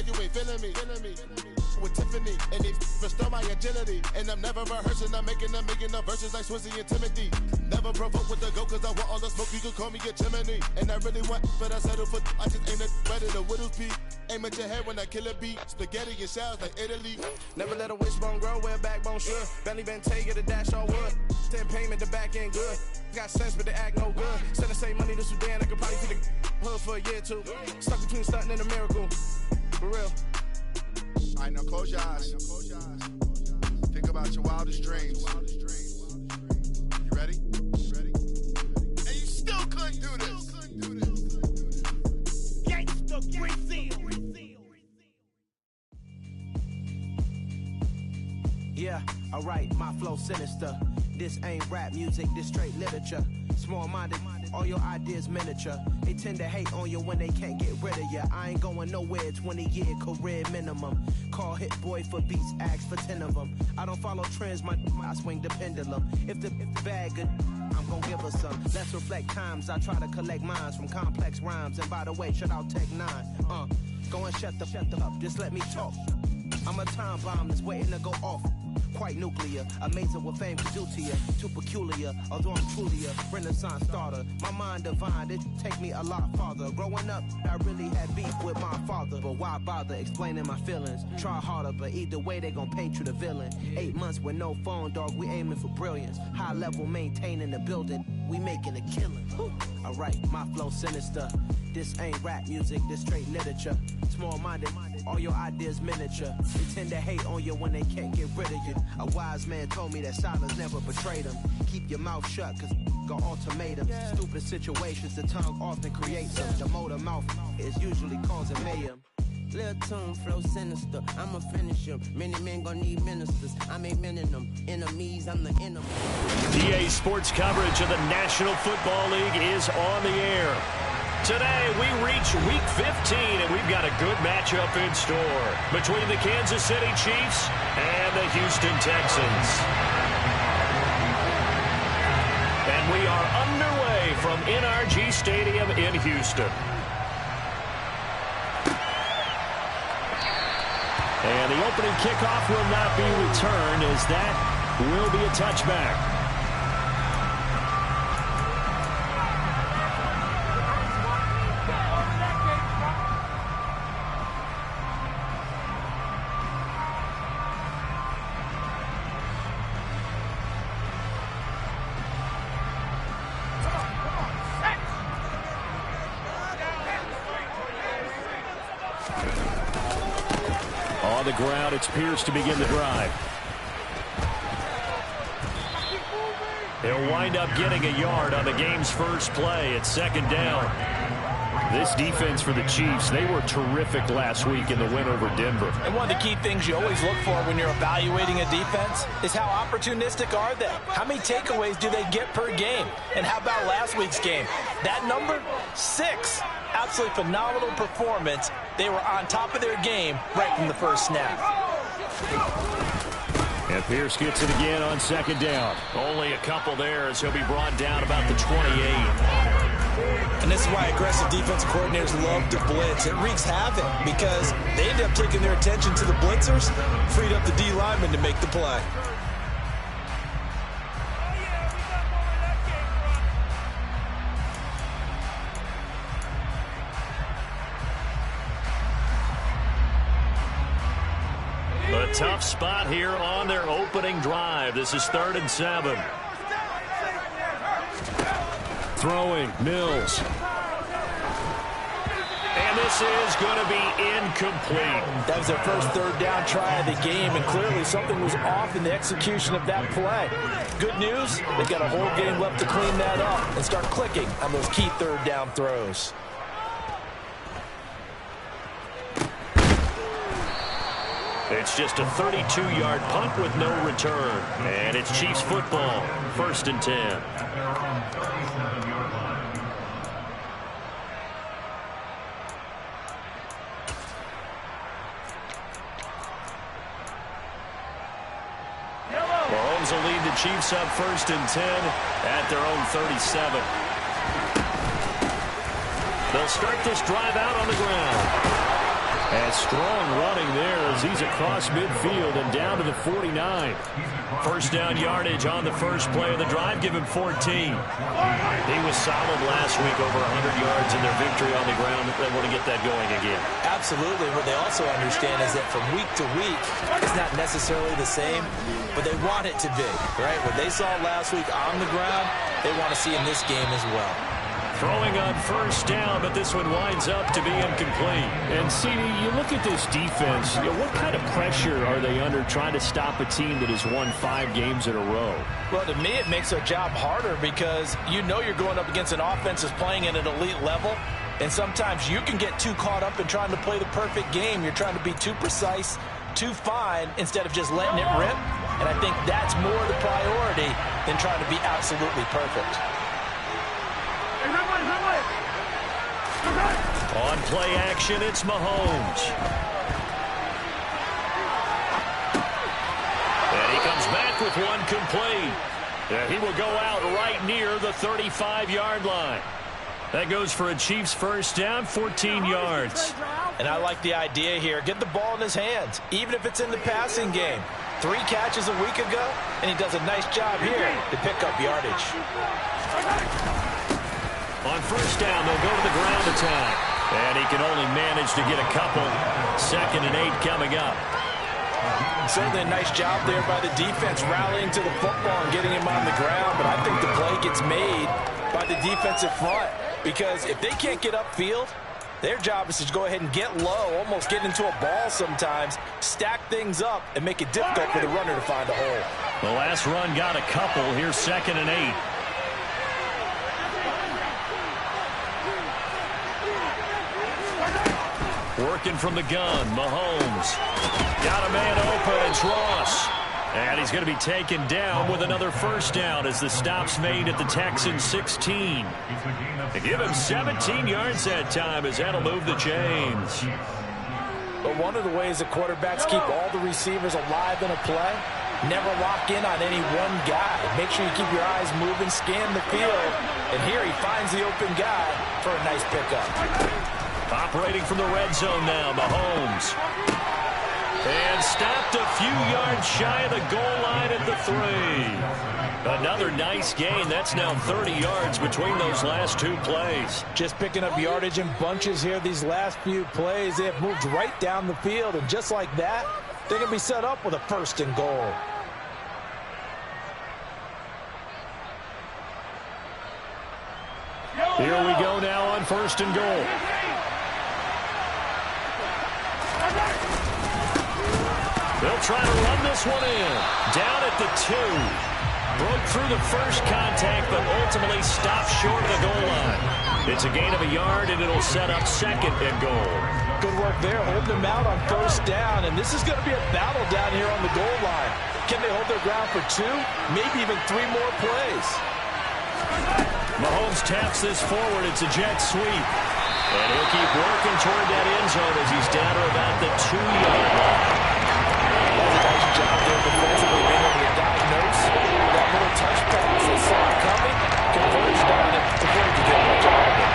you ain't feeling me. With Tiffany, and they restore my agility. And I'm never rehearsing, I'm making a million of verses like Swizzy and Timothy. Never provoke with the go, cause I want all the smoke, you can call me a chimney. And I really want, but I settle for, I just aim at better the widow's peak. Aim at your head when I kill a beat. Spaghetti and shells like Italy. Never let a wishbone grow where a backbone should. Belly been take the dash all wood. 10 payment, the back end good. Got sense, but the act no good. Send the same money to Sudan, I could probably see the hood for a year or two. Stuck between stunting and a miracle. For real. All right, now close your eyes. Think about your wildest dreams. You ready? And you still couldn't do this. Gangsta Brazil. Yeah, alright, my flow sinister. This ain't rap music, this straight literature. Small-minded, all your ideas miniature. They tend to hate on you when they can't get rid of you. I ain't going nowhere, 20-year career minimum. Call Hit Boy for beats, ask for 10 of them. I don't follow trends, I swing the pendulum. If the bag good, I'm gon' give her some. Let's reflect times, I try to collect minds from complex rhymes. And by the way, shout out Tech 9. Go and shut the up, just let me talk. I'm a time bomb that's waiting to go off. Quite nuclear, amazing what fame can do to you. Too peculiar, although I'm truly a renaissance starter. My mind divine, it take me a lot farther. Growing up, I really had beef with my father. But why bother explaining my feelings? Try harder, but either way they gon' paint you the villain. 8 months with no phone, dog, we aiming for brilliance. High level maintaining the building, we making a killing. Alright, my flow sinister. This ain't rap music, this straight literature. Small-minded, all your ideas miniature. They tend to hate on you when they can't get rid of you. A wise man told me that silence never betrayed him. Keep your mouth shut, cause got ultimatums. Stupid situations, the tongue often creates them. The motor mouth is usually causing mayhem. Lil' tune, flow sinister, I'ma finish him. Many men gon' need ministers, I'm aiming them. Enemies, I'm the enemy. DA Sports coverage of the National Football League is on the air. Today, we reach Week 15, and we've got a good matchup in store between the Kansas City Chiefs and the Houston Texans. And we are underway from NRG Stadium in Houston. And the opening kickoff will not be returned, as that will be a touchback. On the ground, it's Pierce to begin the drive. He'll wind up getting a yard on the game's first play at second down. This defense for the Chiefs, they were terrific last week in the win over Denver. And one of the key things you always look for when you're evaluating a defense is how opportunistic are they? How many takeaways do they get per game? And how about last week's game? That number, 6. Absolutely phenomenal performance. They were on top of their game right from the first snap. And Pierce gets it again on second down. Only a couple there as he'll be brought down about the 28. And this is why aggressive defensive coordinators love to blitz. It wreaks havoc because they end up taking their attention to the blitzers, freed up the D lineman to make the play. A tough spot here on their opening drive. This is 3rd and 7. Throwing, Mills. And this is going to be incomplete. That was their first 3rd down try of the game, and clearly something was off in the execution of that play. Good news, they've got a whole game left to clean that up and start clicking on those key 3rd down throws. It's just a 32-yard punt with no return. And it's Chiefs football, 1st and 10. Mahomes will lead the Chiefs up 1st and 10 at their own 37. They'll start this drive out on the ground. As Strong running there as he's across midfield and down to the 49. First down yardage on the first play of the drive. Give him 14. He was solid last week, over 100 yards in their victory on the ground. They want to get that going again. Absolutely. What they also understand is that from week to week, it's not necessarily the same, but they want it to be, right? What they saw last week on the ground, they want to see in this game as well. Throwing on first down, but this one winds up to be incomplete. And, CD, you look at this defense, what kind of pressure are they under trying to stop a team that has won 5 games in a row? Well, to me, it makes their job harder because you know you're going up against an offense that's playing at an elite level, and sometimes you can get too caught up in trying to play the perfect game. You're trying to be too precise, too fine, instead of just letting it rip. And I think that's more the priority than trying to be absolutely perfect. On play action, it's Mahomes. And he comes back with one complete. And he will go out right near the 35-yard line. That goes for a Chiefs first down, 14 yards. And I like the idea here. Get the ball in his hands, even if it's in the passing game. 3 catches a week ago, and he does a nice job here to pick up yardage. On first down, they'll go to the ground attack. And he can only manage to get a couple. 2nd and 8 coming up. Certainly a nice job there by the defense, rallying to the football and getting him on the ground. But I think the play gets made by the defensive front. Because if they can't get upfield, their job is to go ahead and get low, almost get into a ball sometimes, stack things up, and make it difficult for the runner to find a hole. The last run got a couple. Here's 2nd and 8. Working from the gun, Mahomes. Got a man open, it's Ross. And he's going to be taken down with another first down as the stop's made at the Texans 16. They give him 17 yards that time as that'll move the chains. But one of the ways that quarterbacks keep all the receivers alive in a play, never lock in on any one guy. Make sure you keep your eyes moving, scan the field. And here he finds the open guy for a nice pickup. Operating from the red zone now, Mahomes. And stopped a few yards shy of the goal line at the 3. Another nice gain. That's now 30 yards between those last 2 plays. Just picking up yardage in bunches here these last few plays. They have moved right down the field, and just like that, they're going to be set up with a 1st and goal. Here we go now on 1st and goal. They'll try to run this one in. Down at the 2. Broke through the first contact, but ultimately stopped short of the goal line. It's a gain of a yard, and it'll set up 2nd and goal. Good work there, holding them out on first down. And this is going to be a battle down here on the goal line. Can they hold their ground for 2, maybe even 3 more plays? Mahomes taps this forward. It's a jet sweep. And he'll keep working toward that end zone as he's down to about the 2-yard line. Nice job there defensively, being able to diagnose that little touch pass. They saw it coming, converged on it before he could get much out of it.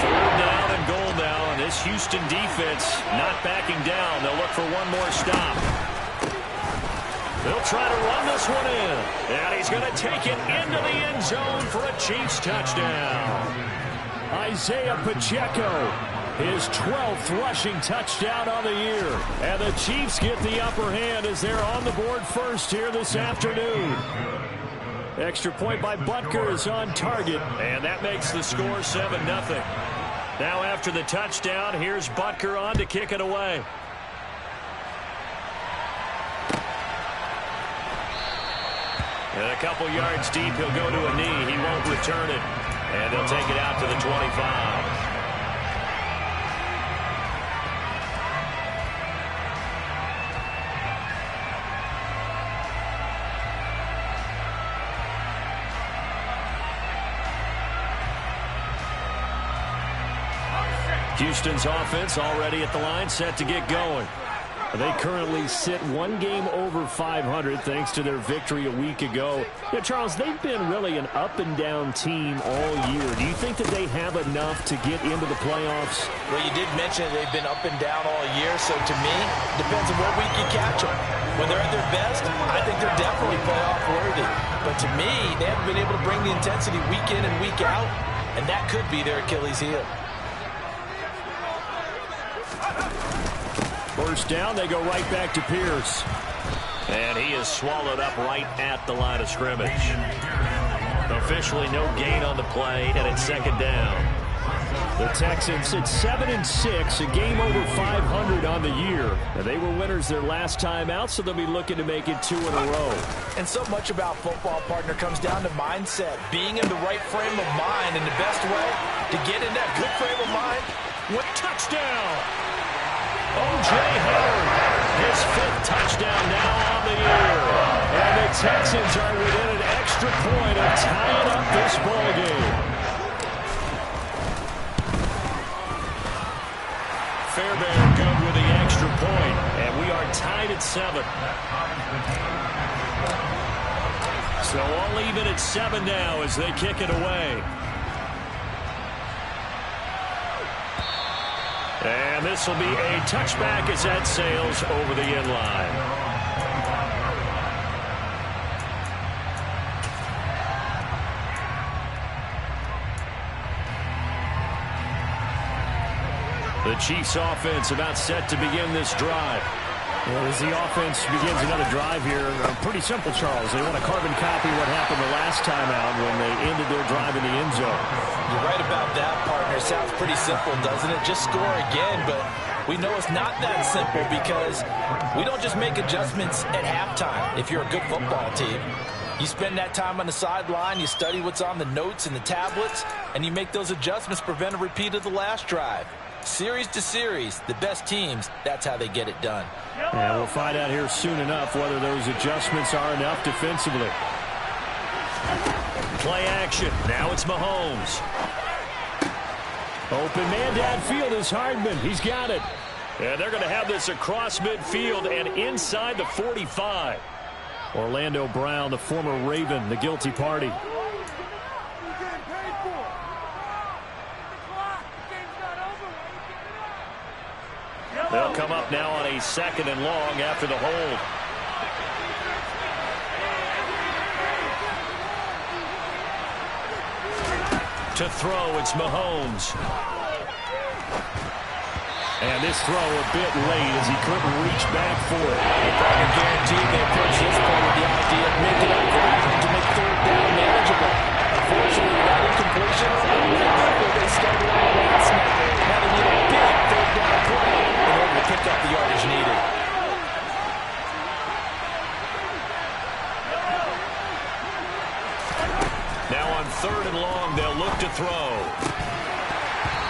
Third down and goal now, and this Houston defense not backing down. They'll look for one more stop. They'll try to run this one in, and he's going to take it into the end zone for a Chiefs touchdown. Isaiah Pacheco, his 12th rushing touchdown on the year. And the Chiefs get the upper hand as they're on the board first here this afternoon. Extra point by Butker is on target. And that makes the score 7-0. Now after the touchdown, here's Butker on to kick it away. And a couple yards deep, he'll go to a knee. He won't return it. And they'll take it out to the 25. Houston's offense already at the line, set to get going. They currently sit one game over 500 thanks to their victory a week ago. Yeah, Charles, they've been really an up-and-down team all year. Do you think that they have enough to get into the playoffs? Well, you did mention they've been up and down all year, so to me, it depends on what week you catch them. When they're at their best, I think they're definitely playoff worthy. But to me, they haven't been able to bring the intensity week in and week out, and that could be their Achilles heel. First down, they go right back to Pierce. And he is swallowed up right at the line of scrimmage. Officially no gain on the play, and it's second down. The Texans sit 7-6, a game over 500 on the year. And they were winners their last time out, so they'll be looking to make it 2 in a row. And so much about football, partner, comes down to mindset. Being in the right frame of mind, and the best way to get in that good frame of mind, with touchdown. O.J. Howard, his 5th touchdown now on the year. And the Texans are within an extra point of tying up this ballgame. Fairbairn good with the extra point, and we are tied at 7. So all even at 7 now as they kick it away. And this will be a touchback as that sails over the end line. The Chiefs offense about set to begin this drive. Well, as the offense begins another drive here, pretty simple, Charles. They want to carbon copy what happened the last time out when they ended their drive in the end zone. You're right about that, partner. Sounds pretty simple, doesn't it? Just score again, but we know it's not that simple because we don't just make adjustments at halftime if you're a good football team. You spend that time on the sideline, you study what's on the notes and the tablets, and you make those adjustments to prevent a repeat of the last drive. Series to series, the best teams, that's how they get it done. And we'll find out here soon enough whether those adjustments are enough defensively. Play action. Now it's Mahomes. Open man downfield is Hardman. He's got it. And they're going to have this across midfield and inside the 45. Orlando Brown, the former Raven, the guilty party. They'll come up now on a 2nd and long after the hold. To throw, it's Mahomes. And this throw a bit late as he couldn't reach back for it. I guarantee they approach this point with the idea of making up ground to make 3rd down manageable. Unfortunately, that incompletion, they started on the last snap. Now they need a big 3rd down play in order to pick up the yardage needed. Now on 3rd and long, they'll look to throw.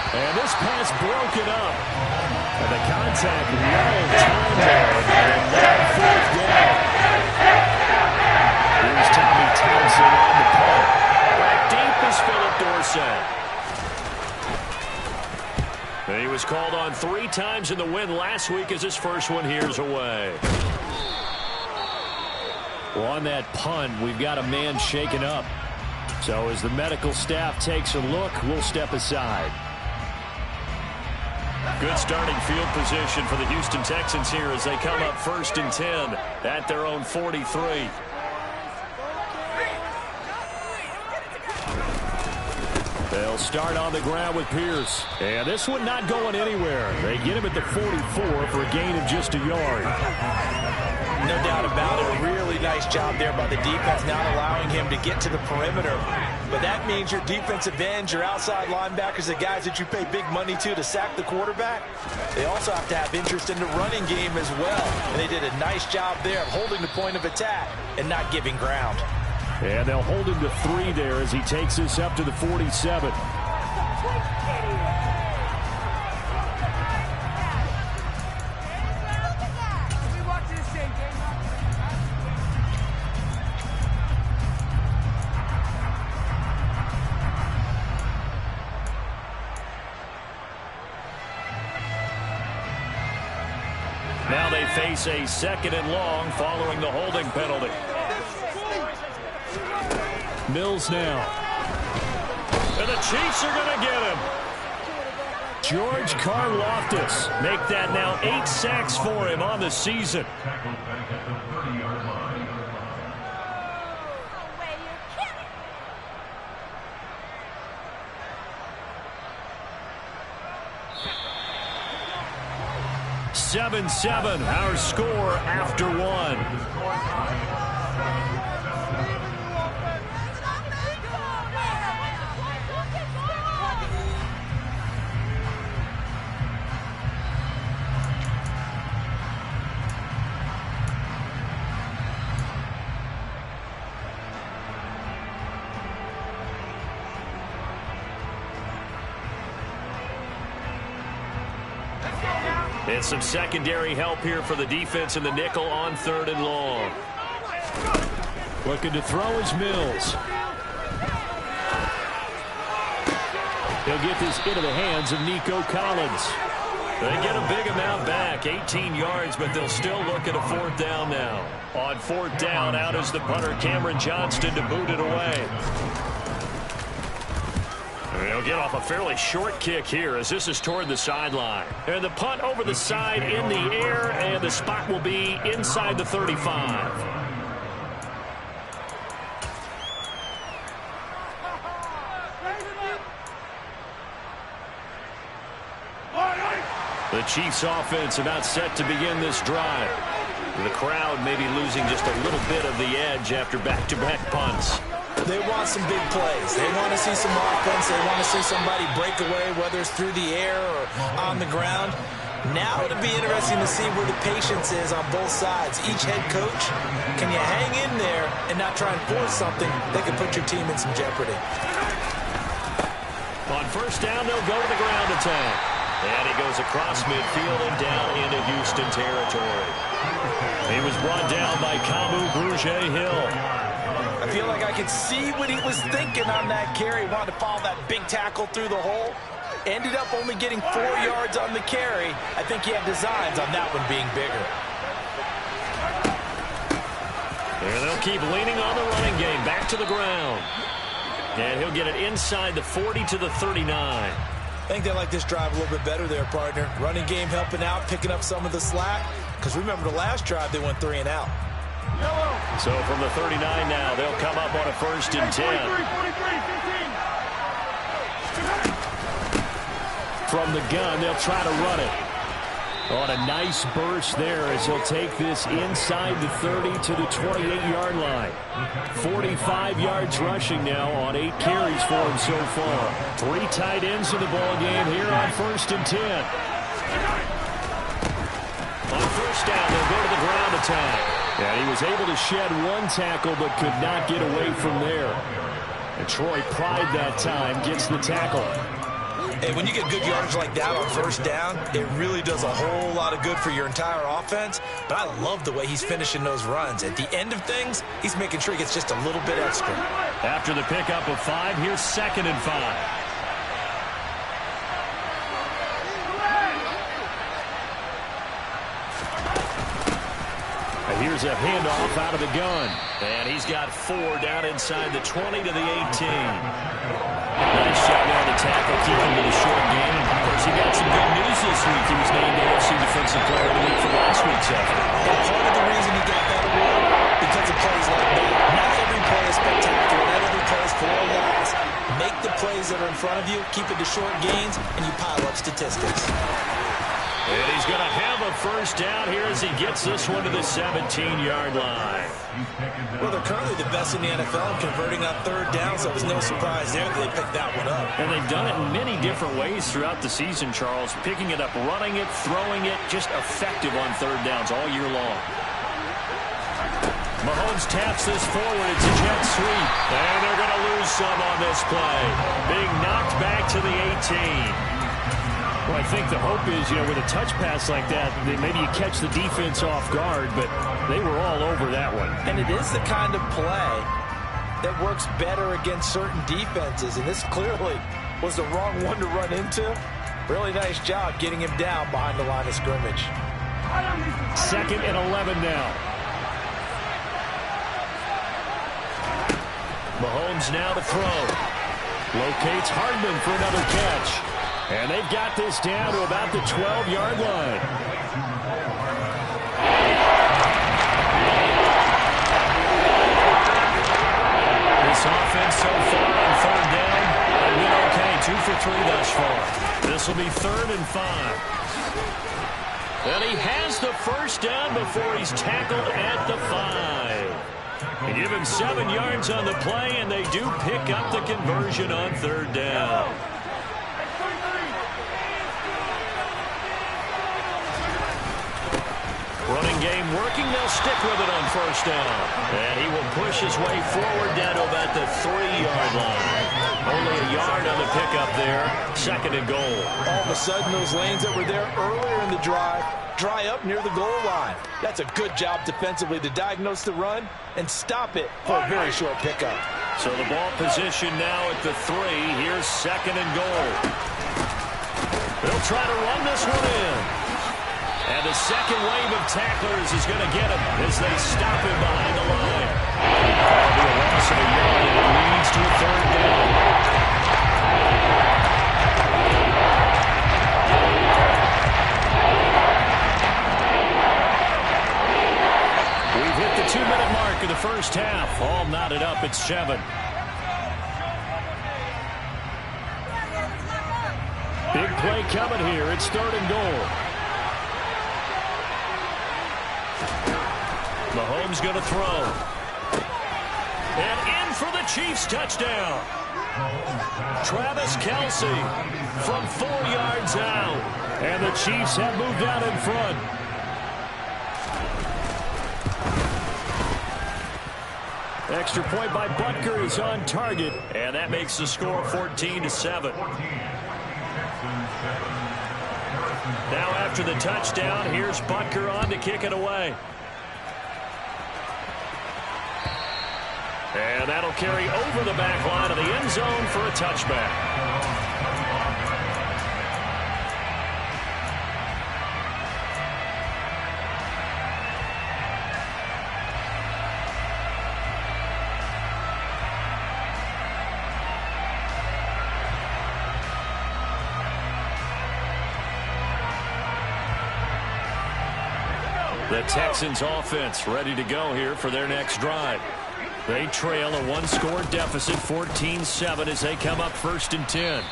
And this pass broken up. And the contact long time there. And now 4th down. Here's Tommy Townsend on the punt. Back deep is Philip Dorsett. He was called on 3 times in the win last week as his first one here's away. Well, on that punt, we've got a man shaken up. So as the medical staff takes a look, we'll step aside. Good starting field position for the Houston Texans here as they come up 1st and 10 at their own 43. They'll start on the ground with Pierce. And this one not going anywhere. They get him at the 44 for a gain of just a yard. No doubt about it. A really nice job there by the defense, not allowing him to get to the perimeter. But that means your defensive ends, your outside linebackers, the guys that you pay big money to sack the quarterback, they also have to have interest in the running game as well. And they did a nice job there of holding the point of attack and not giving ground. And they'll hold him to 3 there as he takes this up to the 47. Now they face a 2nd and long following the holding penalty. Mills now. And the Chiefs are going to get him. George Karlaftis make that now 8 sacks for him on the season. 7-7, our score after 1. And some secondary help here for the defense in the nickel on 3rd and long. Looking to throw is Mills. He'll get this into the hands of Nico Collins. They get a big amount back, 18 yards, but they'll still look at a 4th down now. On 4th down, out is the punter, Cameron Johnston, to boot it away. They'll get off a fairly short kick here as this is toward the sideline. And the punt over the side in the air, and the spot will be inside the 35. The Chiefs offense about set to begin this drive. The crowd maybe losing just a little bit of the edge after back-to-back punts. They want some big plays. They want to see some offense. They want to see somebody break away, whether it's through the air or on the ground. Now it'll be interesting to see where the patience is on both sides. Each head coach, can you hang in there and not try and force something that can put your team in some jeopardy? On 1st down, they'll go to the ground attack. And he goes across midfield and down into Houston territory. He was brought down by Kamu Grugier-Hill. I feel like I could see what he was thinking on that carry. Wanted to follow that big tackle through the hole. Ended up only getting 4 yards on the carry. I think he had designs on that one being bigger. And they'll keep leaning on the running game. Back to the ground. And he'll get it inside the 40 to the 39. I think they like this drive a little bit better there, partner. Running game helping out, picking up some of the slack. Because remember the last drive, they went 3 and out. So from the 39 now, they'll come up on a 1st and 10. From the gun, they'll try to run it. On a nice burst there as he'll take this inside the 30 to the 28-yard line. 45 yards rushing now on 8 carries for him so far. 3 tight ends in the ball game here on 1st and 10. On 1st down, they'll go to the ground attack. And he was able to shed 1 tackle but could not get away from there. And Troy Pride that time gets the tackle. Hey, when you get good yardage like that on 1st down, it really does a whole lot of good for your entire offense. But I love the way he's finishing those runs. At the end of things, he's making sure he gets just a little bit extra. After the pickup of 5, here's 2nd and 5. Here's a handoff out of the gun. And he's got 4 down inside the 20 to the 18. Nice shot there to tackle, keep him to the short game. And of course, he got some good news this week. He was named AFC Defensive Player of the Week for last week's effort. And part of the reason he got that award, because of plays like that. Not every play is spectacular. Not every play is for a loss. Make the plays that are in front of you, keep it to short gains, and you pile up statistics. And he's going to have a 1st down here as he gets this one to the 17-yard line. Well, they're currently the best in the NFL converting on 3rd down, so it was no surprise there that they picked that one up. And they've done it in many different ways throughout the season, Charles. Picking it up, running it, throwing it, just effective on 3rd downs all year long. Mahomes taps this forward. It's a jet sweep. And they're going to lose some on this play. Being knocked back to the 18. Well, I think the hope is, with a touch pass like that, maybe you catch the defense off guard, but they were all over that one. And it is the kind of play that works better against certain defenses, and this clearly was the wrong one to run into. Really nice job getting him down behind the line of scrimmage. 2nd and 11 now. Mahomes now to throw. Locates Hardman for another catch. And they've got this down to about the 12-yard line. This offense so far on 3rd down, they've been okay, 2 for 3 thus far. This will be 3rd and 5. And he has the first down before he's tackled at the 5. They give him 7 yards on the play, and they do pick up the conversion on 3rd down. Running game working. They'll stick with it on 1st down. And he will push his way forward down to about the 3-yard line. Only a yard on the pickup there. 2nd and goal. All of a sudden, those lanes that were there earlier in the drive dry up near the goal line. That's a good job defensively to diagnose the run and stop it for a very short pickup. So the ball position now at the 3. Here's 2nd and goal. They'll try to run this one in. And the second wave of tacklers is going to get him as they stop him behind the line. That'll be a loss of a yard, and it leads to a 3rd down. We've hit the 2-minute mark of the first half. All knotted up at 7. Big play coming here. It's 3rd and goal. Mahomes going to throw. And in for the Chiefs touchdown. Travis Kelce from 4 yards out. And the Chiefs have moved out in front. Extra point by Butker is on target. And that makes the score 14-7. Now after the touchdown, here's Butker on to kick it away. And that'll carry over the back line of the end zone for a touchback. The Texans offense ready to go here for their next drive. They trail a 1-score deficit, 14-7, as they come up 1st and 10.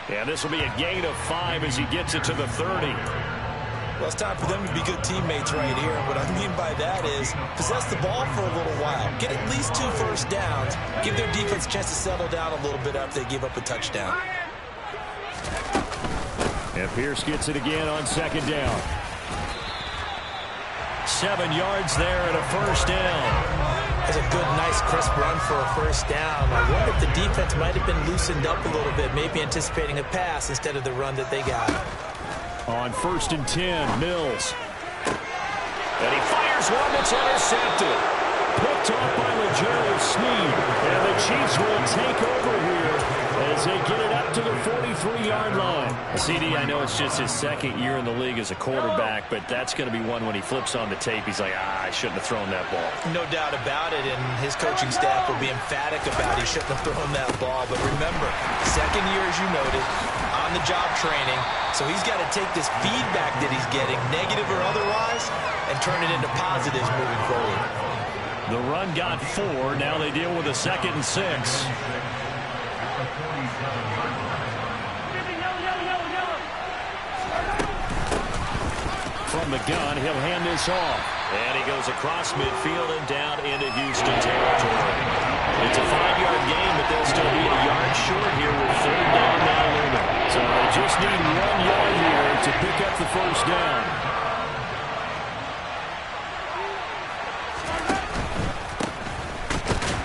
And this will be a gain of 5 as he gets it to the 30. Well, it's time for them to be good teammates right here. And what I mean by that is possess the ball for a little while. Get at least 2 first downs. Give their defense a chance to settle down a little bit after they give up a touchdown. And Pierce gets it again on 2nd down. 7 yards there and a first down. That's a good, nice, crisp run for a first down. I wonder if the defense might have been loosened up a little bit, maybe anticipating a pass instead of the run that they got. On 1st and 10, Mills. And he fires one that's intercepted. Picked off by Legero Sneed. And the Chiefs will take over here as they get it up to the 43-yard line. CD, I know it's just his 2nd year in the league as a quarterback, but that's going to be one when he flips on the tape. He's like, I shouldn't have thrown that ball. No doubt about it, and his coaching staff will be emphatic about he shouldn't have thrown that ball. But remember, 2nd year, as you noted, on-the-job training, so he's got to take this feedback that he's getting, negative or otherwise, and turn it into positives moving forward. The run got 4. Now they deal with a 2nd and 6. From the gun, he'll hand this off. And he goes across midfield and down into Houston territory. It's a 5-yard gain, but they'll still be a yard short here with 3rd down now looming. So they just need 1 yard here to pick up the first down.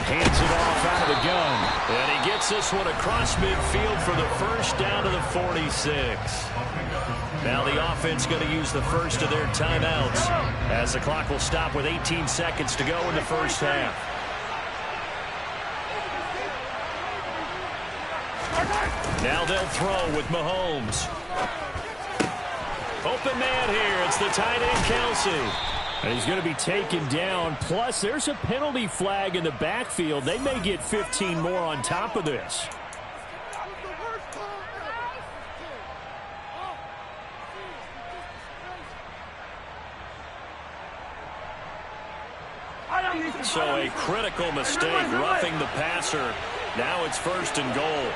Hands it off out of the gun. And he gets this one across midfield for the first down to the 46. Now the offense going to use the first of their timeouts as the clock will stop with 18 seconds to go in the first half. Now they'll throw with Mahomes. Open man here. It's the tight end, Kelsey. And he's going to be taken down. Plus, there's a penalty flag in the backfield. They may get 15 more on top of this. So a critical mistake, roughing the passer. Now it's 1st and goal.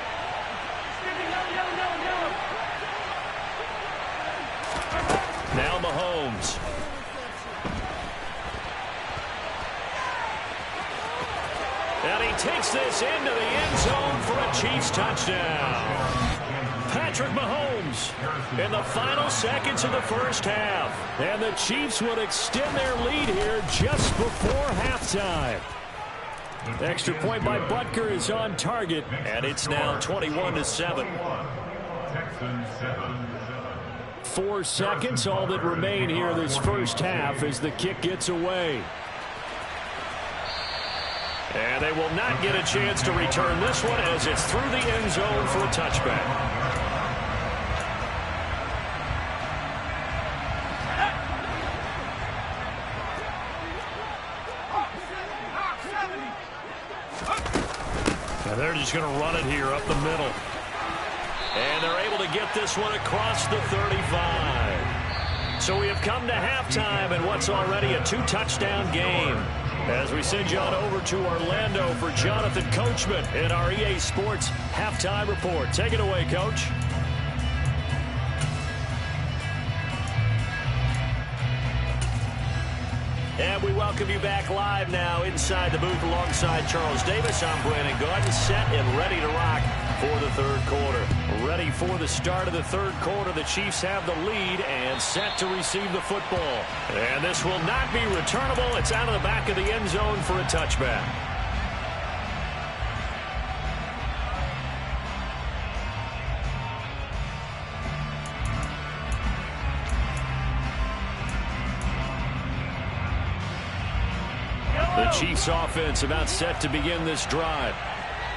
Now Mahomes. And he takes this into the end zone for a Chiefs touchdown. Patrick Mahomes in the final seconds of the first half. And the Chiefs would extend their lead here just before halftime. Extra point by Butker is on target, and it's now 21-7. 4 seconds, all that remain here this first half as the kick gets away. And they will not get a chance to return this one as it's through the end zone for a touchback. And they're just going to run it here up the middle. And they're able to get this one across the 35. So we have come to halftime in what's already a 2-touchdown game. As we send you on over to Orlando for Jonathan Coachman in our EA Sports Halftime Report. Take it away, Coach. And we welcome you back live now inside the booth alongside Charles Davis. I'm Brandon Gordon, set and ready to rock for the third quarter. Ready for the start of the third quarter. The Chiefs have the lead and set to receive the football. And this will not be returnable. It's out of the back of the end zone for a touchback. The Chiefs offense about set to begin this drive.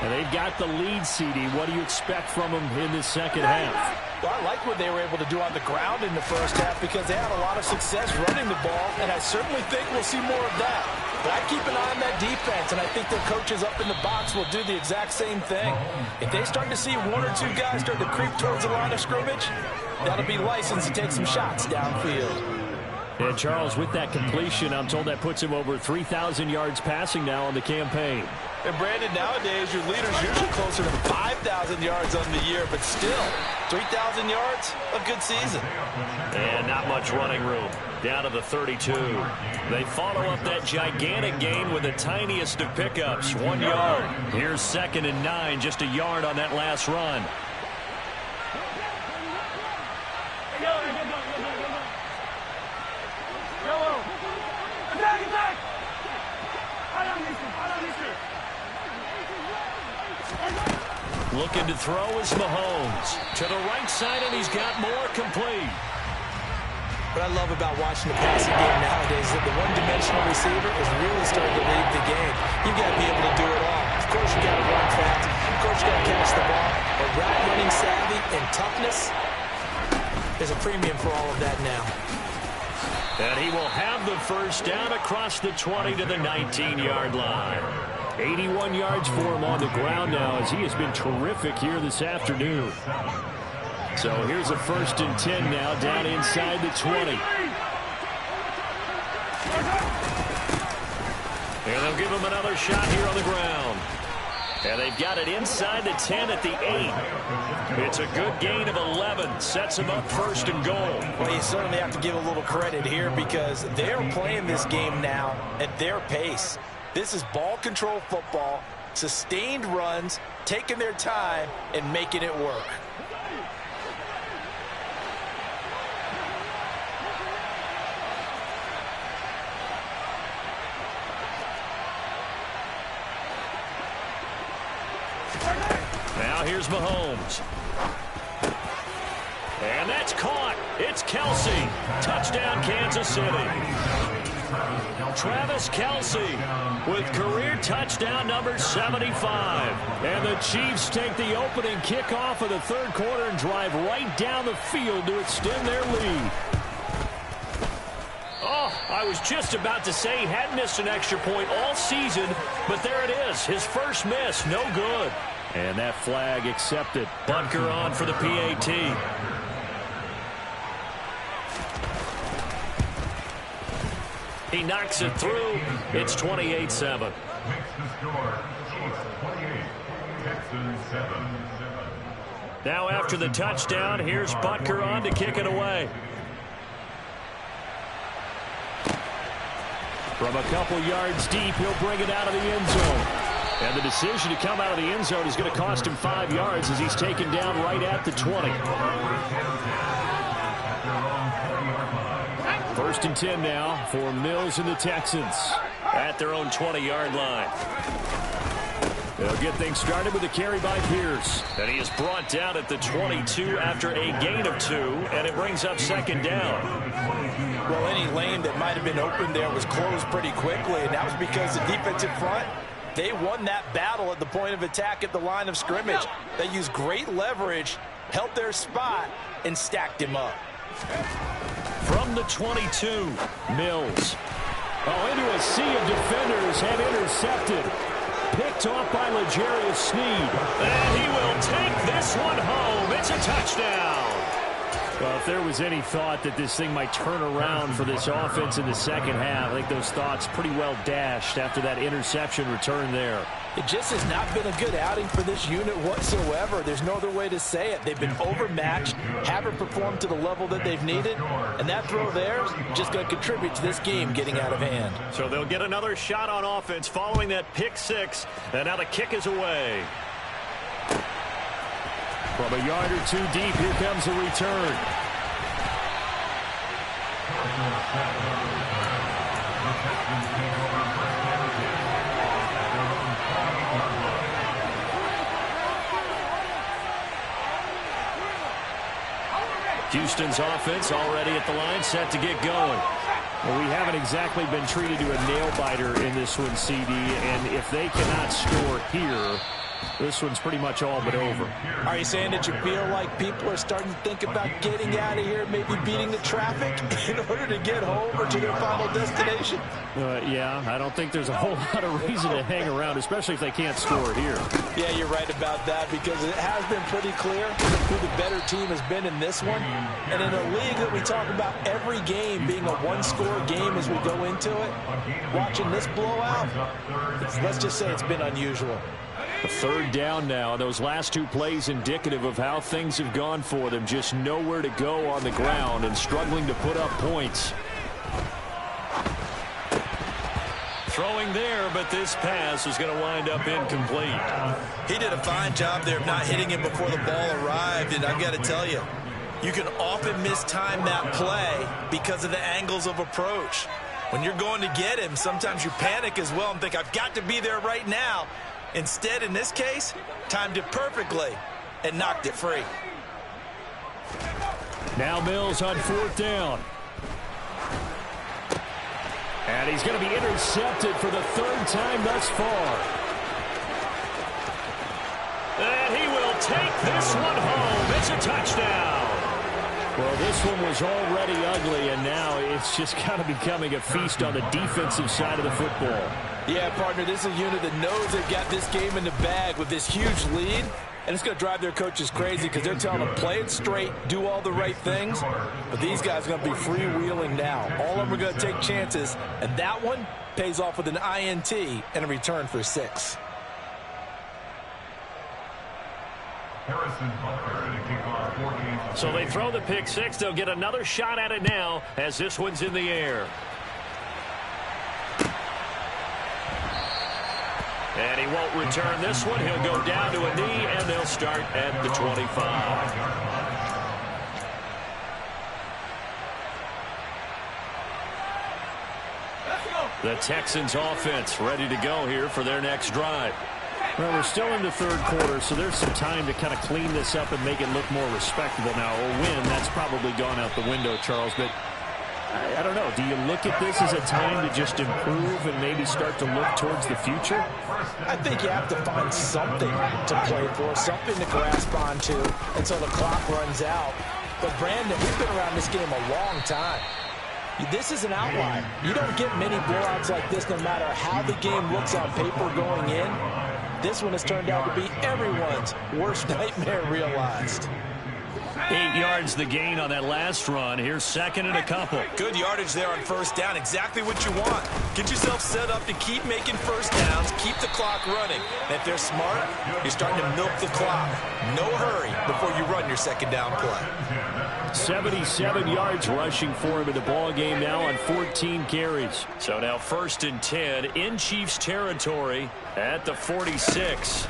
And they've got the lead, CD. What do you expect from them in this second half? Well, I like what they were able to do on the ground in the first half because they had a lot of success running the ball, and I certainly think we'll see more of that. But I keep an eye on that defense, and I think their coaches up in the box will do the exact same thing. If they start to see 1 or 2 guys start to creep towards the line of scrimmage, that'll be license to take some shots downfield. And Charles, with that completion, I'm told that puts him over 3,000 yards passing now on the campaign. And Brandon, nowadays your leader's usually closer to 5,000 yards on the year, but still, 3,000 yards, a good season. And not much running room. Down to the 32. They follow up that gigantic gain with the tiniest of pickups, 1 yard. Here's 2nd and 9, just a yard on that last run. Looking to throw is Mahomes. To the right side, and he's got more complete. What I love about watching the passing game nowadays is that the one-dimensional receiver is really starting to lead the game. You've got to be able to do it all. Of course, you've got to run fast. Of course, you've got to catch the ball. But route running savvy and toughness, there's a premium for all of that now. And he will have the first down across the 20 to the 19-yard line. 81 yards for him on the ground now as he has been terrific here this afternoon. So here's a 1st and 10 now down inside the 20. And they'll give him another shot here on the ground. And they've got it inside the 10 at the 8. It's a good gain of 11. Sets them up 1st and goal. Well, you certainly have to give a little credit here because they're playing this game now at their pace. This is ball control football, sustained runs, taking their time, and making it work. Now here's Mahomes. And that's caught. It's Kelsey. Touchdown, Kansas City. Travis Kelce with career touchdown number 75. And the Chiefs take the opening kickoff of the third quarter and drive right down the field to extend their lead. Oh, I was just about to say he hadn't missed an extra point all season, but there it is. His first miss, no good. And that flag accepted. Butker on for the PAT. He knocks it through. It's 28-7. Now after the touchdown, here's Butker on to kick it away. From a couple yards deep, he'll bring it out of the end zone. And the decision to come out of the end zone is going to cost him 5 yards as he's taken down right at the 20. 1st and 10 now for Mills and the Texans. At their own 20-yard line. They'll get things started with a carry by Pierce. And he is brought down at the 22 after a gain of 2, and it brings up 2nd down. Well, any lane that might have been open there was closed pretty quickly, and that was because the defensive front, they won that battle at the point of attack at the line of scrimmage. They used great leverage, held their spot, and stacked him up. From the 22, Mills. Oh, into a sea of defenders and intercepted. Picked off by L'Jarius Sneed. And he will take this one home. It's a touchdown. Well, if there was any thought that this thing might turn around for this offense in the second half, I think those thoughts pretty well dashed after that interception return there. It just has not been a good outing for this unit whatsoever. There's no other way to say it. They've been overmatched, haven't performed to the level that they've needed, and that throw there is just going to contribute to this game getting out of hand. So they'll get another shot on offense following that pick 6, and now the kick is away. From a yard or 2 deep, here comes a return. Houston's offense already at the line, set to get going. Well, we haven't exactly been treated to a nail-biter in this one, CD, and if they cannot score here, this one's pretty much all but over. Are you saying that you feel like people are starting to think about getting out of here, maybe beating the traffic in order to get home or to their final destination? Yeah, I don't think there's a whole lot of reason to hang around, especially if they can't score here. Yeah, you're right about that, because it has been pretty clear who the better team has been in this one. And in a league that we talk about every game being a one-score game as we go into it, watching this blowout, let's just say it's been unusual. A 3rd down now. Those last 2 plays indicative of how things have gone for them. Just nowhere to go on the ground and struggling to put up points. Throwing there, but this pass is going to wind up incomplete. He did a fine job there of not hitting him before the ball arrived, and I've got to tell you, you can often mistime that play because of the angles of approach. When you're going to get him, sometimes you panic as well and think, I've got to be there right now. Instead, in this case, timed it perfectly and knocked it free. Now Mills on 4th down. And he's going to be intercepted for the 3rd time thus far. And he will take this one home. It's a touchdown. Well, this one was already ugly, and now it's just kind of becoming a feast on the defensive side of the football. Yeah, partner, this is a unit that knows they've got this game in the bag with this huge lead, and it's going to drive their coaches crazy because they're telling them, play it straight, do all the right things, but these guys are going to be freewheeling now. All of them are going to take chances, and that one pays off with an INT and a return for 6. So they throw the pick 6. They'll get another shot at it now as this one's in the air. And he won't return this one. He'll go down to a knee, and they'll start at the 25. The Texans offense ready to go here for their next drive. Well, we're still in the 3rd quarter, so there's some time to kind of clean this up and make it look more respectable now. A win, that's probably gone out the window, Charles, but I don't know. Do you look at this as a time to just improve and maybe start to look towards the future? I think you have to find something to play for, something to grasp onto until the clock runs out. But, Brandon, we've been around this game a long time. This is an outlier. You don't get many blowouts like this no matter how the game looks on paper going in. This one has turned out to be everyone's worst nightmare realized. 8 yards the gain on that last run. Here's second and a couple. Good yardage there on first down. Exactly what you want. Get yourself set up to keep making first downs, keep the clock running. And if they're smart, you're starting to milk the clock. No hurry before you run your second down play. 77 yards rushing for him in the ball game now on 14 carries. So now 1st and 10 in Chiefs territory at the 46.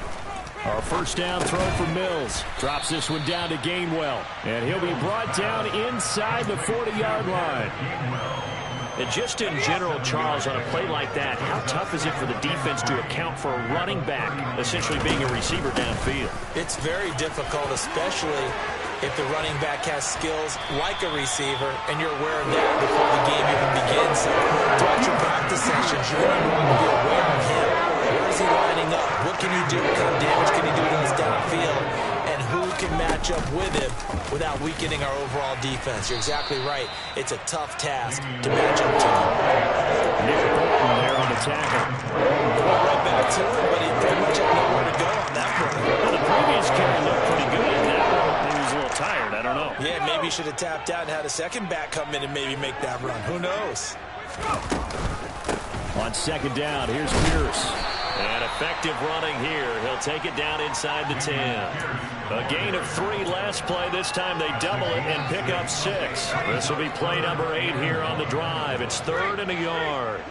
Our first down throw for Mills. Drops this one down to Gainwell. And he'll be brought down inside the 40-yard line. And just in general, Charles, on a play like that, how tough is it for the defense to account for a running back essentially being a receiver downfield? It's very difficult, especially if the running back has skills like a receiver, and you're aware of that before the game even begins. So throughout your practice sessions, you're going to want to be aware of him. Where is he lining up? What can he do? What kind of damage can he do to us downfield? And who can match up with him without weakening our overall defense? You're exactly right. It's a tough task to match up to him. Nick Bolton there on the tackle. Right back to him, but he pretty much had nowhere to go on that one. Well, the previous carry looked pretty good in that one. He was a little tired. I don't know. Yeah, maybe he should have tapped out and had a second back come in and maybe make that run. Who knows? On second down, here's Pierce. And effective running here. He'll take it down inside the 10. A gain of 3 last play. This time they double it and pick up 6. This will be play number 8 here on the drive. It's 3rd and a yard.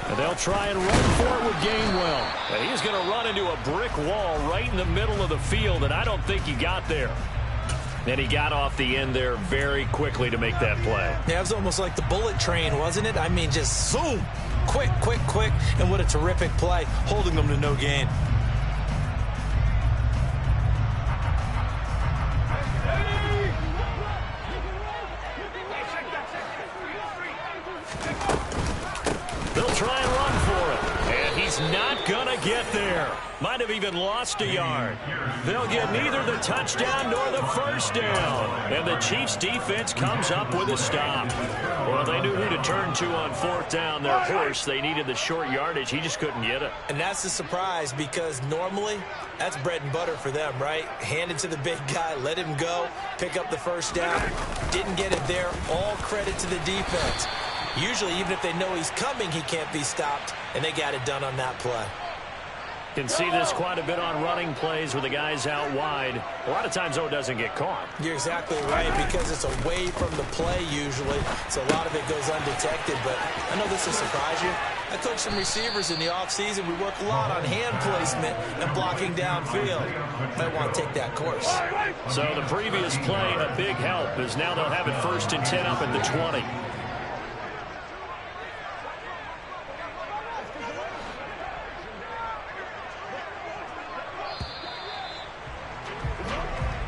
And they'll try and run for it with Gainwell. And he's going to run into a brick wall right in the middle of the field, and I don't think he got there. And he got off the end there very quickly to make that play. Yeah, it was almost like the bullet train, wasn't it? I mean, just zoom. Quick, quick, quick. And what a terrific play, holding them to no gain. They'll try and run for it. And he's not going to get there. Might have even lost a yard. They'll get neither the touchdown nor the first down. And the Chiefs defense comes up with a stop. Well, they knew who to turn to on 4th down. Their horse, they needed the short yardage. He just couldn't get it. And that's the surprise, because normally that's bread and butter for them, right? Hand it to the big guy, let him go, pick up the first down. Didn't get it there. All credit to the defense. Usually, even if they know he's coming, he can't be stopped. And they got it done on that play. Can see this quite a bit on running plays with the guys out wide. A lot of times, though, it doesn't get caught. You're exactly right, because it's away from the play usually, so a lot of it goes undetected. But I know this will surprise you. I coach some receivers in the offseason. We work a lot on hand placement and blocking downfield. Might want to take that course. So the previous play, a big help, as now they'll have it 1st and 10 up at the 20.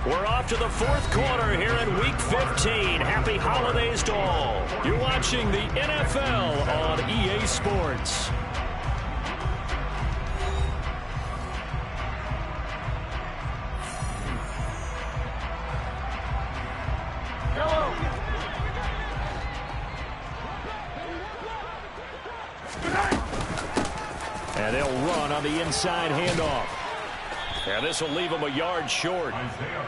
We're off to the 4th quarter here in Week 15. Happy holidays to all. You're watching the NFL on EA Sports. And they'll run on the inside handoff. And this will leave them a yard short.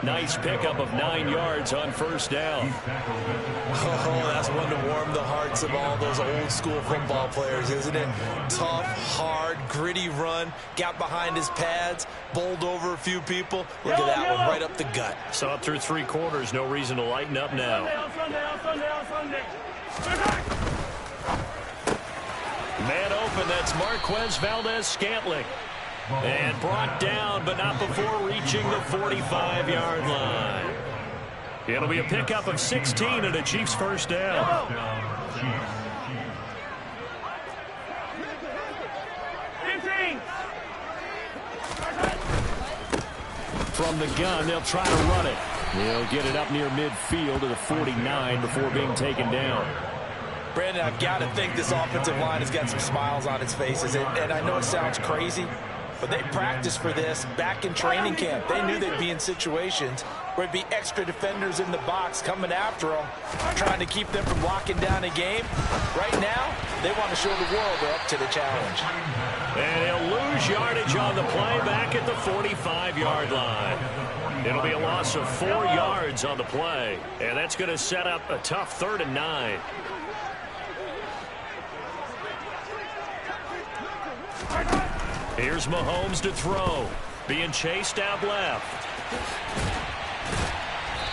Nice pickup of 9 yards on first down. Oh, that's one to warm the hearts of all those old school football players, isn't it? Tough, hard, gritty run. Got behind his pads, bowled over a few people. Look at that one, right up the gut. So up through 3 quarters, no reason to lighten up now. Man open, that's Marquez Valdez-Scantling. And brought down, but not before reaching the 45-yard line. It'll be a pickup of 16 and a Chiefs first down. From the gun, they'll try to run it. He'll get it up near midfield to the 49 before being taken down. Brandon, I've got to think this offensive line has got some smiles on its faces. And I know it sounds crazy, but they practiced for this back in training camp. They knew they'd be in situations where it'd be extra defenders in the box coming after them, trying to keep them from locking down a game. Right now, they want to show the world they're up to the challenge. And he'll lose yardage on the play back at the 45-yard line. It'll be a loss of 4 yards on the play, and that's going to set up a tough 3rd and 9. Here's Mahomes to throw. Being chased out left.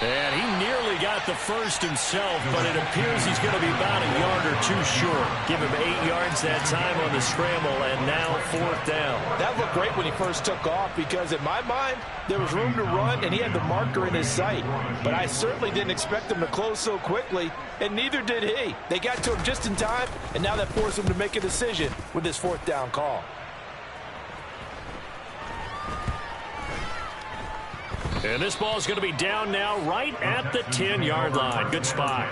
And he nearly got the first himself, but it appears he's going to be about a yard or 2 short. Give him 8 yards that time on the scramble, and now 4th down. That looked great when he first took off because, in my mind, there was room to run, and he had the marker in his sight. But I certainly didn't expect him to close so quickly, and neither did he. They got to him just in time, and now that forced him to make a decision with this 4th down call. And this ball is going to be down now right at the 10-yard line. Good spot.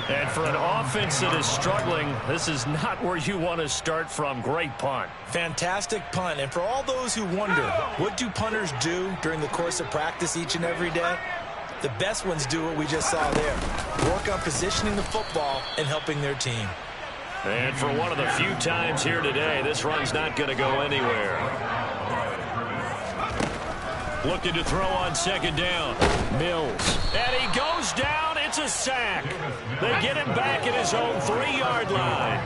And for an offense that is struggling, this is not where you want to start from. Great punt. Fantastic punt. And for all those who wonder, what do punters do during the course of practice each and every day? The best ones do what we just saw there. Work on positioning the football and helping their team. And for one of the few times here today, this run's not going to go anywhere. Looking to throw on 2nd down. Mills. And he goes down. It's a sack. They get him back at his own 3-yard line.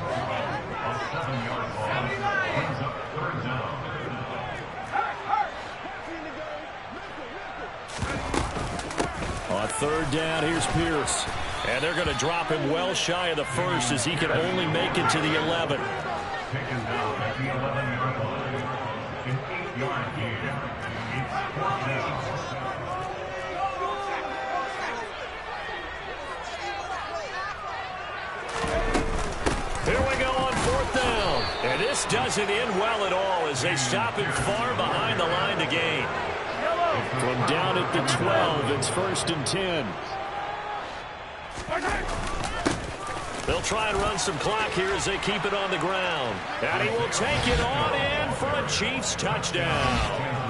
On 3rd down, here's Pierce. And they're going to drop him well shy of the 1st as he can only make it to the 11. Here we go on 4th down. And this doesn't end well at all as they stop him far behind the line to gain. From down at the 12, it's 1st and 10. They'll try and run some clock here as they keep it on the ground. And he will take it on in for a Chiefs touchdown.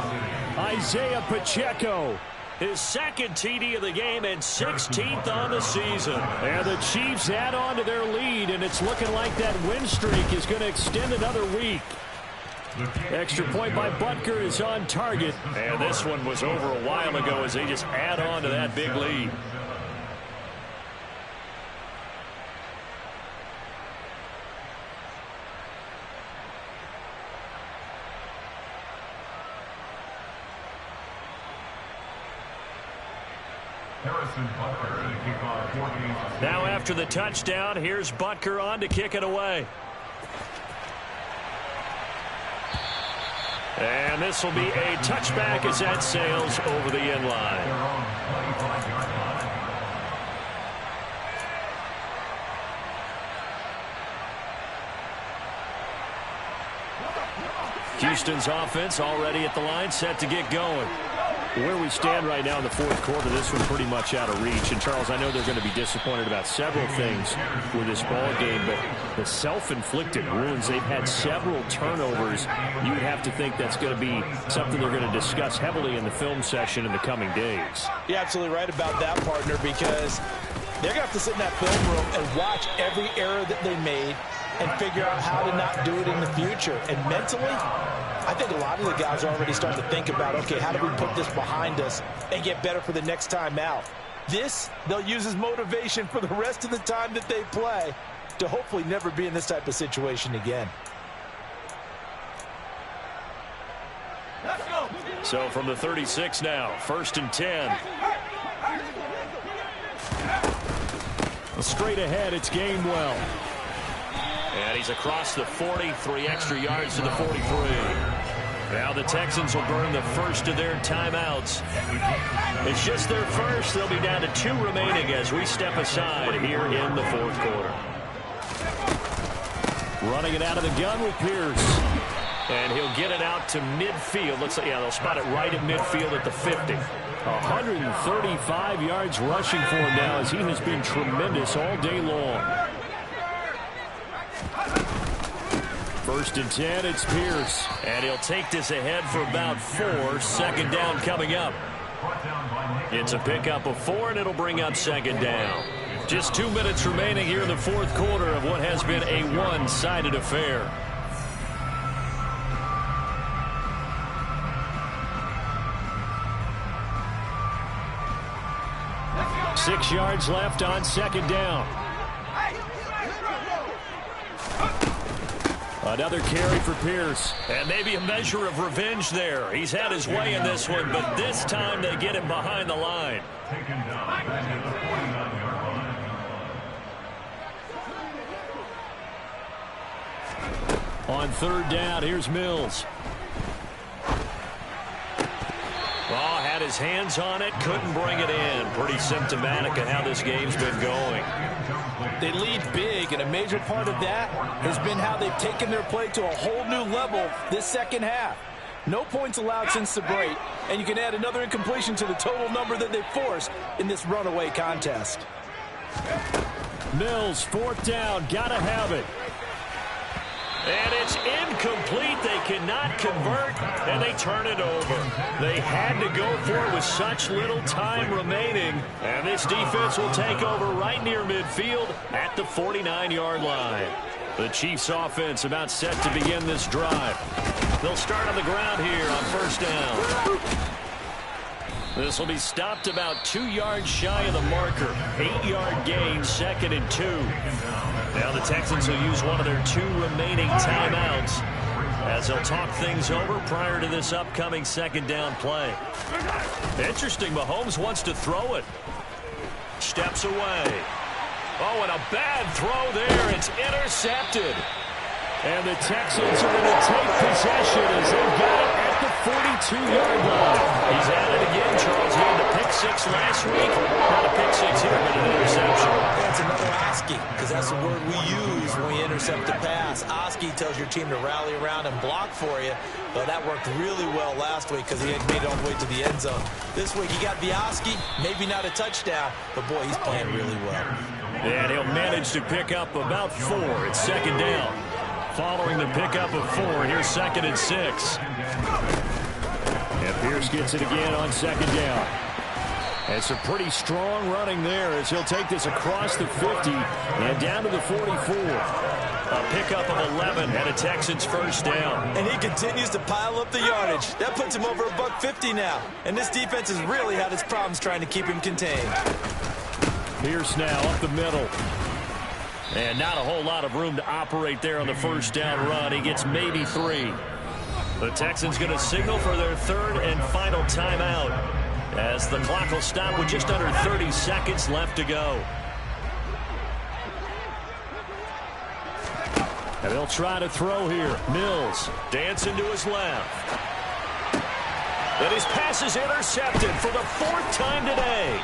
Isaiah Pacheco. His 2nd TD of the game and 16th on the season. And the Chiefs add on to their lead, and it's looking like that win streak is going to extend another week. Extra point by Butker is on target. And this one was over a while ago as they just add on to that big lead. Now after the touchdown, here's Butker on to kick it away. And this will be a touchback as that sails over the end line. Houston's offense already at the line, set to get going. Where we stand right now in the 4th quarter, this one's pretty much out of reach. And, Charles, I know they're going to be disappointed about several things with this ball game, but the self-inflicted wounds, they've had several turnovers. You would have to think that's going to be something they're going to discuss heavily in the film session in the coming days. You're absolutely right about that, partner, because they're going to have to sit in that film room and watch every error that they made and figure out how to not do it in the future. And mentally, I think a lot of the guys are already starting to think about, okay, how do we put this behind us and get better for the next time out? This, they'll use as motivation for the rest of the time that they play to hopefully never be in this type of situation again. So from the 36 now, 1st and 10. Straight ahead, it's Gainwell. And he's across the 40, 3 extra yards to the 43. Now the Texans will burn the first of their timeouts. It's just their first. They'll be down to 2 remaining as we step aside here in the 4th quarter. Running it out of the gun with Pierce. And he'll get it out to midfield. Looks like, yeah, they'll spot it right at midfield at the 50. 135 yards rushing for him now as he has been tremendous all day long. 1st and 10, it's Pierce. And he'll take this ahead for about 4. 2nd down coming up. It's a pickup of 4, and it'll bring up 2nd down. Just 2 minutes remaining here in the 4th quarter of what has been a one-sided affair. Six yards left on 2nd down. Another carry for Pierce. And maybe a measure of revenge there. He's had his way in this one, but this time they get him behind the line. On 3rd down, here's Mills. Oh, had his hands on it, couldn't bring it in. Pretty symptomatic of how this game's been going. They lead big, and a major part of that has been how they've taken their play to a whole new level this 2nd half. No points allowed since the break, and you can add another incompletion to the total number that they've forced in this runaway contest. Mills, 4th down, gotta have it. And it's incomplete. They cannot convert, and they turn it over. They had to go for it with such little time remaining. And this defense will take over right near midfield at the 49-yard line. The Chiefs' offense about set to begin this drive. They'll start on the ground here on 1st down. This will be stopped about 2 yards shy of the marker. 8-yard gain, 2nd and 2. Now the Texans will use one of their 2 remaining timeouts as they'll talk things over prior to this upcoming 2nd down play. Interesting, Mahomes wants to throw it. Steps away. Oh, and a bad throw there. It's intercepted. And the Texans are going to take possession as they've got it at the 42-yard line. He's at it again, Charles. He had the pick 6 last week. Not a pick 6 here, but an interception. That's another OSCE, because that's the word we use when we intercept a pass. OSCE tells your team to rally around and block for you. But that worked really well last week because he had made it all the way to the end zone. This week he got the OSCE, maybe not a touchdown, but boy, he's playing really well. And he'll manage to pick up about 4. It's 2nd down. Following the pickup of 4, here's 2nd and 6. And Pierce gets it again on 2nd down. And some pretty strong running there as he'll take this across the 50 and down to the 44. A pickup of 11 and a Texans 1st down. And he continues to pile up the yardage. That puts him over $150 now. And this defense has really had its problems trying to keep him contained. Pierce now up the middle. And not a whole lot of room to operate there on the 1st down run. He gets maybe 3. The Texans going to signal for their 3rd and final timeout as the clock will stop with just under 30 seconds left to go. And they'll try to throw here. Mills dancing to his left. And his pass is intercepted for the 4th time today.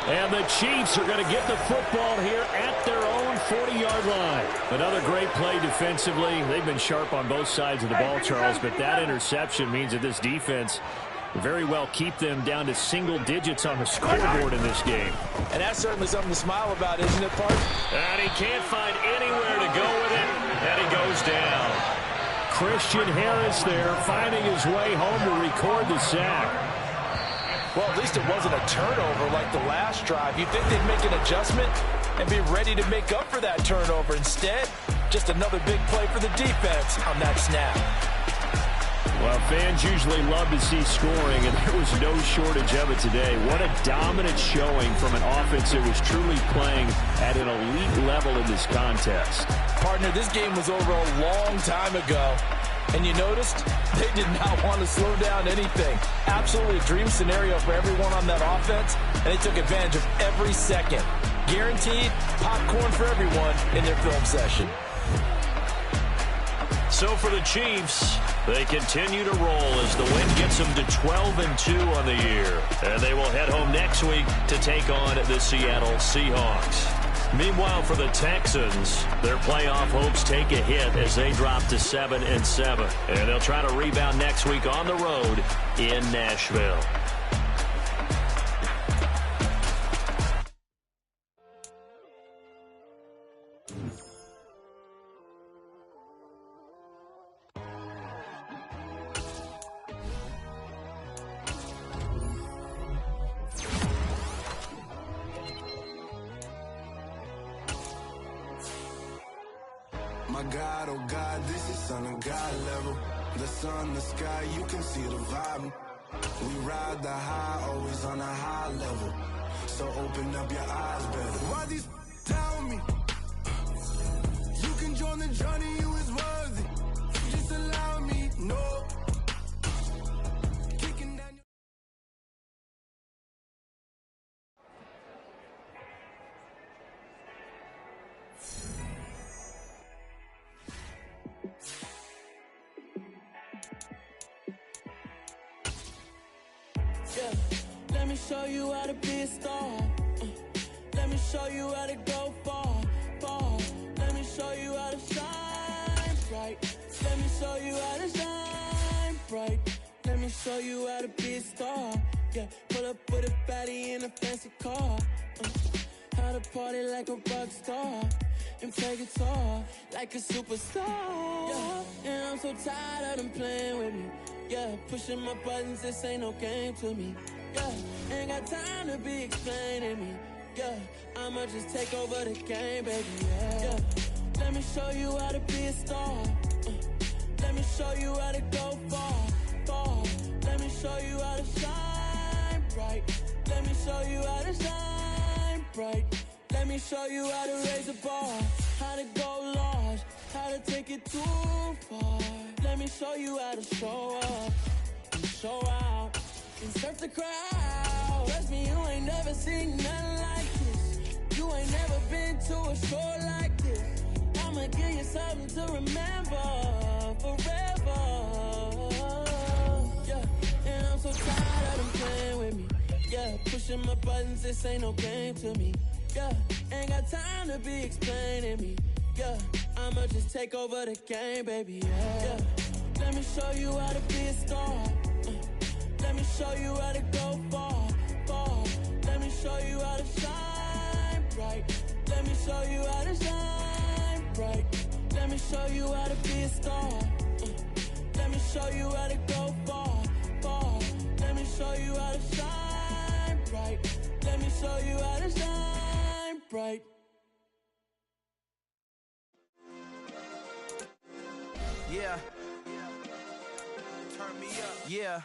And the Chiefs are going to get the football here at their own 40-yard line. Another great play defensively. They've been sharp on both sides of the ball, Charles, but that interception means that this defense very well keep them down to single digits on the scoreboard in this game. And that's certainly something to smile about, isn't it, Park? And he can't find anywhere to go with it, and he goes down. Christian Harris there finding his way home to record the sack. Well, at least it wasn't a turnover like the last drive. You'd think they'd make an adjustment and be ready to make up for that turnover. Instead, just another big play for the defense on that snap. Well, fans usually love to see scoring, and there was no shortage of it today. What a dominant showing from an offense that was truly playing at an elite level in this contest. Partner, this game was over a long time ago. And you noticed they did not want to slow down anything. Absolutely a dream scenario for everyone on that offense, and they took advantage of every second. Guaranteed popcorn for everyone in their film session. So for the Chiefs, they continue to roll as the win gets them to 12-2 on the year. And they will head home next week to take on the Seattle Seahawks. Meanwhile, for the Texans, their playoff hopes take a hit as they drop to 7-7. And they'll try to rebound next week on the road in Nashville. My God, oh God, this is Son of God level. The sun, the sky, you can see the vibe. We ride the high, always on a high level. So open up your eyes, better. Why these tell me? You can join the journey, you is worthy. Just allow me, no. Kicking down your... Yeah, let me show you how to be a star. Let me show you how to go far, far. Let me show you how to shine bright. Let me show you how to shine bright. Let me show you how to be a star. Yeah, pull up with a baddie in a fancy car. How to party like a rock star and play guitar like a superstar. Yeah, and I'm so tired of them playing with me. Yeah, pushing my buttons, this ain't no game to me. Yeah, ain't got time to be explaining me. Yeah, I'ma just take over the game, baby. Yeah, let me show you how to be a star. Let me show you how to go far, far. Let me show you how to shine bright. Let me show you how to shine bright. Let me show you how to raise the bar, how to go large, how to take it too far. Let me show you how to show up and show out and surf the crowd. Trust me, you ain't never seen nothing like this. You ain't never been to a show like this. I'ma give you something to remember forever. Yeah, and I'm so tired of them playing with me. Yeah, pushing my buttons, this ain't no game to me. Yeah, ain't got time to be explaining me. Yeah, I'ma just take over the game, baby. Yeah, let me show you how to be a star. Let me show you how to go far, far. Let me show you how to shine bright. Let me show you how to shine bright. Let me show you how to be a star. Let me show you how to go far, far. Let me show you how to shine bright. Let me show you how to shine bright. Yeah. Turn me up. Yeah.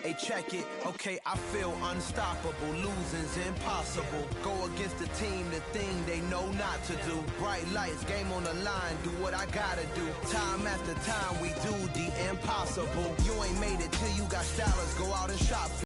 Hey, check it. Okay, I feel unstoppable. Losing's impossible. Go against the team, the thing they know not to do. Bright lights, game on the line. Do what I gotta do. Time after time, we do the impossible. You ain't made it till you got stylers. Go out and shop.